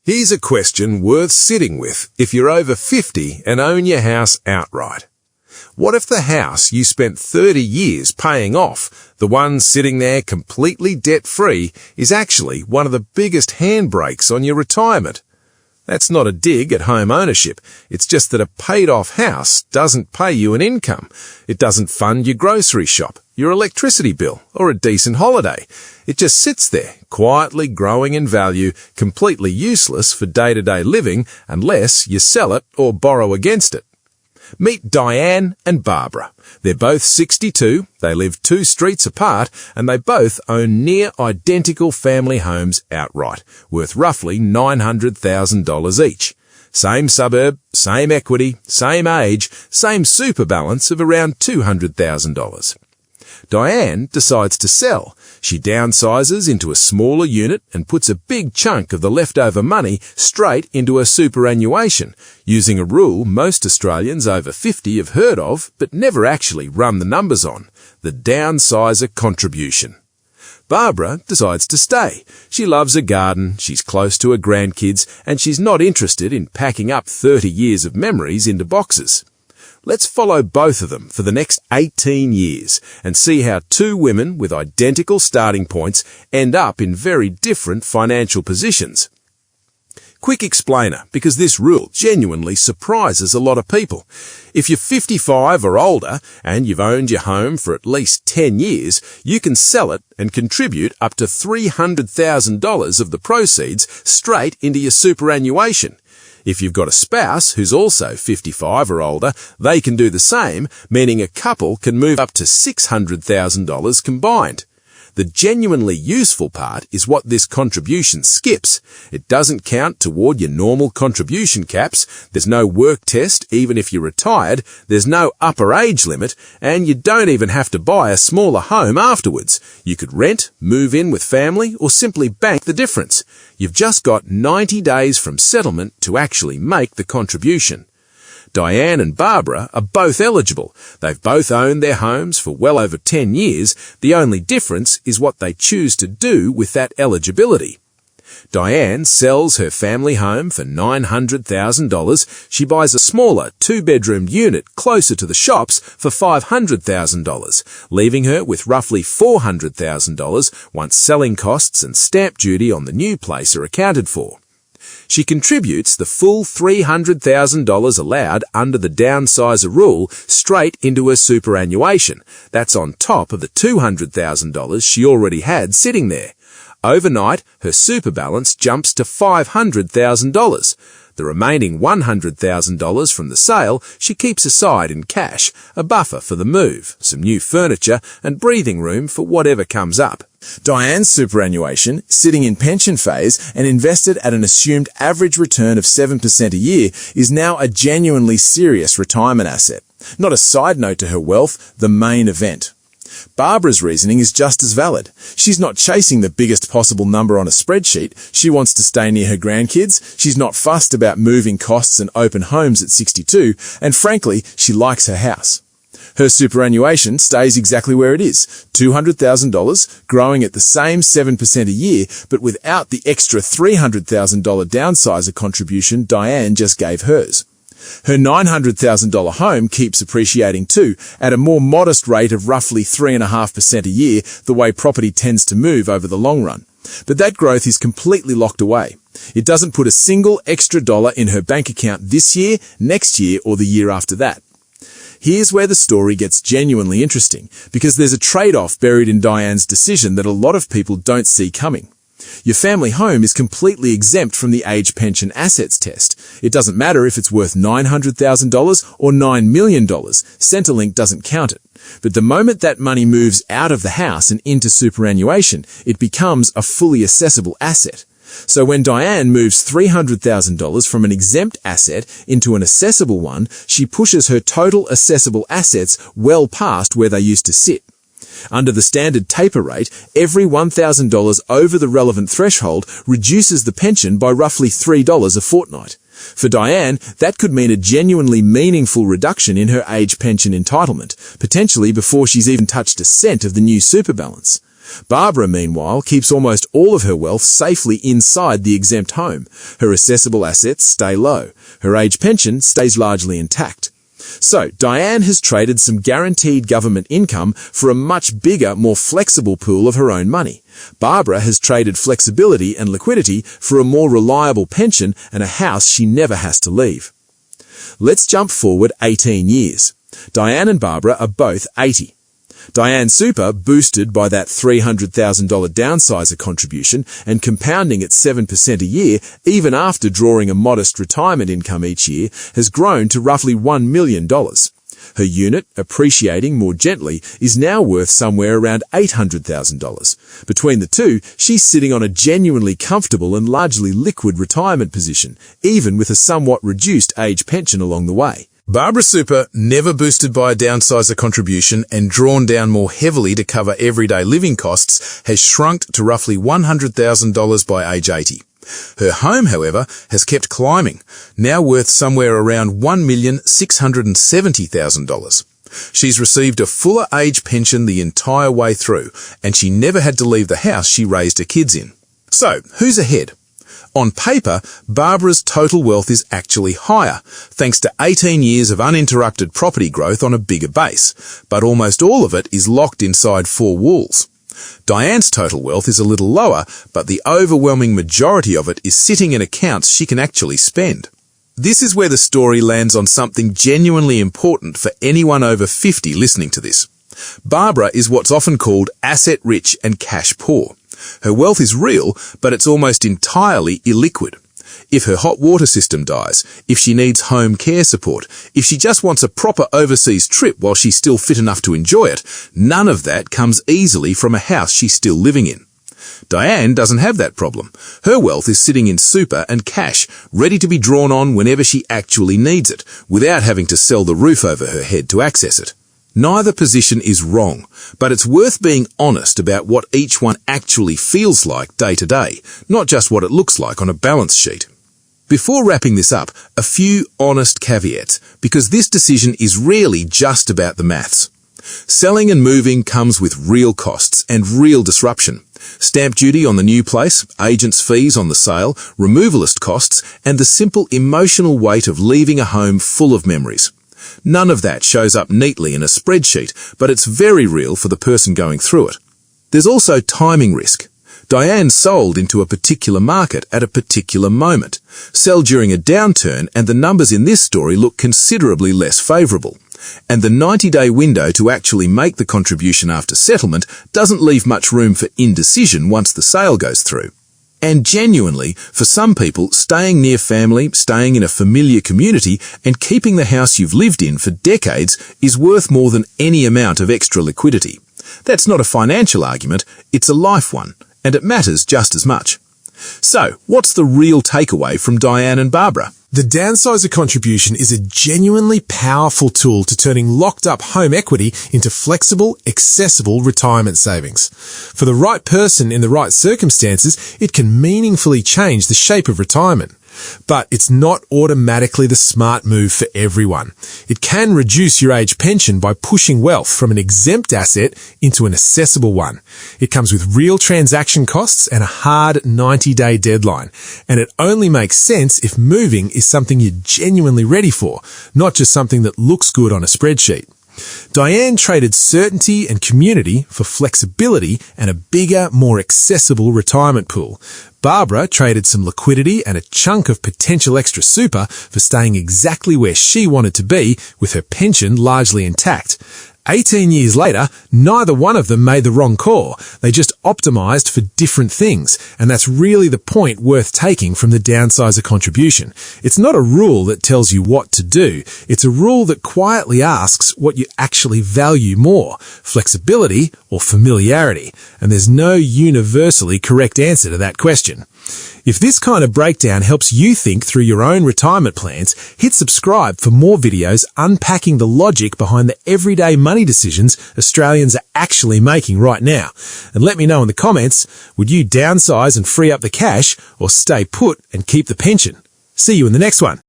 Here's a question worth sitting with if you're over 50 and own your house outright. What if the house you spent 30 years paying off, the one sitting there completely debt-free, is actually one of the biggest handbrakes on your retirement? That's not a dig at home ownership. It's just that a paid-off house doesn't pay you an income. It doesn't fund your grocery shop, your electricity bill, or a decent holiday. It just sits there, quietly growing in value, completely useless for day-to-day living unless you sell it or borrow against it. Meet Diane and Barbara. They're both 62, they live 2 streets apart, and they both own near-identical family homes outright, worth roughly $900,000 each. Same suburb, same equity, same age, same super balance of around $200,000. Diane decides to sell. She downsizes into a smaller unit and puts a big chunk of the leftover money straight into her superannuation, using a rule most Australians over 50 have heard of but never actually run the numbers on, the Downsizer contribution. Barbara decides to stay. She loves a garden, she's close to her grandkids, and she's not interested in packing up 30 years of memories into boxes. Let's follow both of them for the next 18 years and see how 2 women with identical starting points end up in very different financial positions. Quick explainer, because this rule genuinely surprises a lot of people. If you're 55 or older and you've owned your home for at least 10 years, you can sell it and contribute up to $300,000 of the proceeds straight into your superannuation. If you've got a spouse who's also 55 or older, they can do the same, meaning a couple can move up to $600,000 combined. The genuinely useful part is what this contribution skips. It doesn't count toward your normal contribution caps, there's no work test even if you're retired, there's no upper age limit, and you don't even have to buy a smaller home afterwards. You could rent, move in with family, or simply bank the difference. You've just got 90 days from settlement to actually make the contribution. Diane and Barbara are both eligible. They've both owned their homes for well over 10 years. The only difference is what they choose to do with that eligibility. Diane sells her family home for $900,000. She buys a smaller 2-bedroom unit closer to the shops for $500,000, leaving her with roughly $400,000 once selling costs and stamp duty on the new place are accounted for. She contributes the full $300,000 allowed under the Downsizer rule straight into her superannuation. That's on top of the $200,000 she already had sitting there. Overnight, her super balance jumps to $500,000. The remaining $100,000 from the sale she keeps aside in cash, a buffer for the move, some new furniture, and breathing room for whatever comes up. Diane's superannuation, sitting in pension phase and invested at an assumed average return of 7% a year, is now a genuinely serious retirement asset. Not a side note to her wealth, the main event. Barbara's reasoning is just as valid. She's not chasing the biggest possible number on a spreadsheet. She wants to stay near her grandkids. She's not fussed about moving costs and open homes at 62. And frankly, she likes her house. Her superannuation stays exactly where it is, $200,000, growing at the same 7% a year, but without the extra $300,000 downsizer contribution Diane just gave hers. Her $900,000 home keeps appreciating too, at a more modest rate of roughly 3.5% a year, the way property tends to move over the long run. But that growth is completely locked away. It doesn't put a single extra dollar in her bank account this year, next year, or the year after that. Here's where the story gets genuinely interesting, because there's a trade-off buried in Diane's decision that a lot of people don't see coming. Your family home is completely exempt from the age pension assets test. It doesn't matter if it's worth $900,000 or $9 million. Centrelink doesn't count it. But the moment that money moves out of the house and into superannuation, it becomes a fully assessable asset. So when Diane moves $300,000 from an exempt asset into an assessable one, she pushes her total assessable assets well past where they used to sit. Under the standard taper rate, every $1,000 over the relevant threshold reduces the pension by roughly $3 a fortnight. For Diane, that could mean a genuinely meaningful reduction in her age pension entitlement, potentially before she's even touched a cent of the new super balance. Barbara, meanwhile, keeps almost all of her wealth safely inside the exempt home. Her assessable assets stay low. Her age pension stays largely intact. So, Diane has traded some guaranteed government income for a much bigger, more flexible pool of her own money. Barbara has traded flexibility and liquidity for a more reliable pension and a house she never has to leave. Let's jump forward 18 years. Diane and Barbara are both 80. Diane's super, boosted by that $300,000 Downsizer contribution and compounding at 7% a year, even after drawing a modest retirement income each year, has grown to roughly $1 million. Her unit, appreciating more gently, is now worth somewhere around $800,000. Between the two, she's sitting on a genuinely comfortable and largely liquid retirement position, even with a somewhat reduced age pension along the way. Barbara's super, never boosted by a Downsizer contribution and drawn down more heavily to cover everyday living costs, has shrunk to roughly $100,000 by age 80. Her home, however, has kept climbing, now worth somewhere around $1,670,000. She's received a fuller age pension the entire way through, and she never had to leave the house she raised her kids in. So, who's ahead? On paper, Barbara's total wealth is actually higher, thanks to 18 years of uninterrupted property growth on a bigger base, but almost all of it is locked inside four walls. Diane's total wealth is a little lower, but the overwhelming majority of it is sitting in accounts she can actually spend. This is where the story lands on something genuinely important for anyone over 50 listening to this. Barbara is what's often called asset-rich and cash-poor. Her wealth is real, but it's almost entirely illiquid. If her hot water system dies, if she needs home care support, if she just wants a proper overseas trip while she's still fit enough to enjoy it, none of that comes easily from a house she's still living in. Diane doesn't have that problem. Her wealth is sitting in super and cash, ready to be drawn on whenever she actually needs it, without having to sell the roof over her head to access it. Neither position is wrong, but it's worth being honest about what each one actually feels like day to day, not just what it looks like on a balance sheet. Before wrapping this up, a few honest caveats, because this decision is really just about the maths. Selling and moving comes with real costs and real disruption. Stamp duty on the new place, agents' fees on the sale, removalist costs, and the simple emotional weight of leaving a home full of memories. None of that shows up neatly in a spreadsheet, but it's very real for the person going through it. There's also timing risk. Diane sold into a particular market at a particular moment. Sell during a downturn and the numbers in this story look considerably less favourable. And the 90-day window to actually make the contribution after settlement doesn't leave much room for indecision once the sale goes through. And genuinely, for some people, staying near family, staying in a familiar community, and keeping the house you've lived in for decades is worth more than any amount of extra liquidity. That's not a financial argument, it's a life one, and it matters just as much. So, what's the real takeaway from Diane and Barbara? The Downsizer contribution is a genuinely powerful tool to turning locked-up home equity into flexible, accessible retirement savings. For the right person in the right circumstances, it can meaningfully change the shape of retirement. But it's not automatically the smart move for everyone. It can reduce your age pension by pushing wealth from an exempt asset into an accessible one. It comes with real transaction costs and a hard 90-day deadline. And it only makes sense if moving is something you're genuinely ready for, not just something that looks good on a spreadsheet. Diane traded certainty and community for flexibility and a bigger, more accessible retirement pool. Barbara traded some liquidity and a chunk of potential extra super for staying exactly where she wanted to be, with her pension largely intact. 18 years later, neither one of them made the wrong call. They just optimized for different things, and that's really the point worth taking from the Downsizer contribution. It's not a rule that tells you what to do. It's a rule that quietly asks what you actually value more, flexibility or familiarity, and there's no universally correct answer to that question. If this kind of breakdown helps you think through your own retirement plans, hit subscribe for more videos unpacking the logic behind the everyday money decisions Australians are actually making right now. And let me know in the comments, would you downsize and free up the cash, or stay put and keep the pension? See you in the next one.